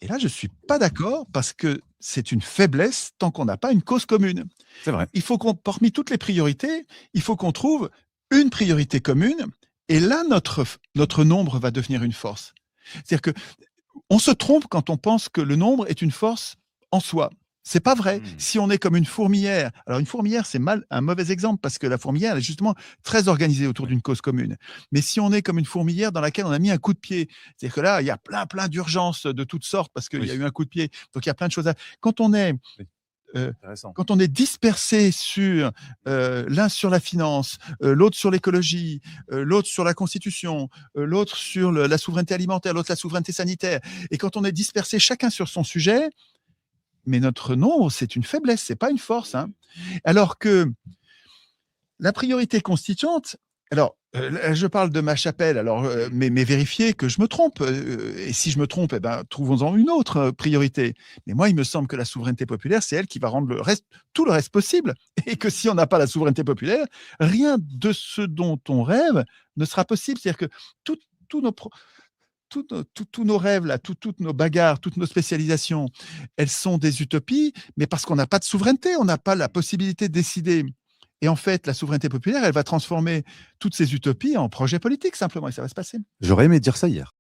Et là, je ne suis pas d'accord parce que c'est une faiblesse tant qu'on n'a pas une cause commune. C'est vrai. Il faut qu'on, parmi toutes les priorités, il faut qu'on trouve une priorité commune et là, notre nombre va devenir une force. C'est-à-dire que on se trompe quand on pense que le nombre est une force en soi. C'est pas vrai. Mmh. Si on est comme une fourmilière, alors une fourmilière, c'est un mauvais exemple parce que la fourmilière, elle est justement très organisée autour Oui. d'une cause commune. Mais si on est comme une fourmilière dans laquelle on a mis un coup de pied, c'est-à-dire que là, il y a plein d'urgences de toutes sortes parce qu'il y a Oui. eu un coup de pied. Donc il y a plein de choses à. Quand on est Oui. euh, Intéressant. quand on est dispersé sur l'un sur la finance, l'autre sur l'écologie, l'autre sur la constitution, l'autre sur la souveraineté alimentaire, l'autre la souveraineté sanitaire, et quand on est dispersé chacun sur son sujet, mais notre nombre, c'est une faiblesse, c'est pas une force. Hein. Alors que la priorité constituante, alors, je parle de ma chapelle, alors, Mmh. mais vérifiez que je me trompe. Et si je me trompe, eh ben, trouvons-en une autre priorité. Mais moi, il me semble que la souveraineté populaire, c'est elle qui va rendre tout le reste possible. Et que si on n'a pas la souveraineté populaire, rien de ce dont on rêve ne sera possible. C'est-à-dire que tout- tous nos, pro- tous nos rêves, là, toutes nos bagarres, toutes nos spécialisations, elles sont des utopies, mais parce qu'on n'a pas de souveraineté, on n'a pas la possibilité de décider. Et en fait, la souveraineté populaire, elle va transformer toutes ces utopies en projets politiques, simplement, et ça va se passer. J'aurais aimé dire ça hier.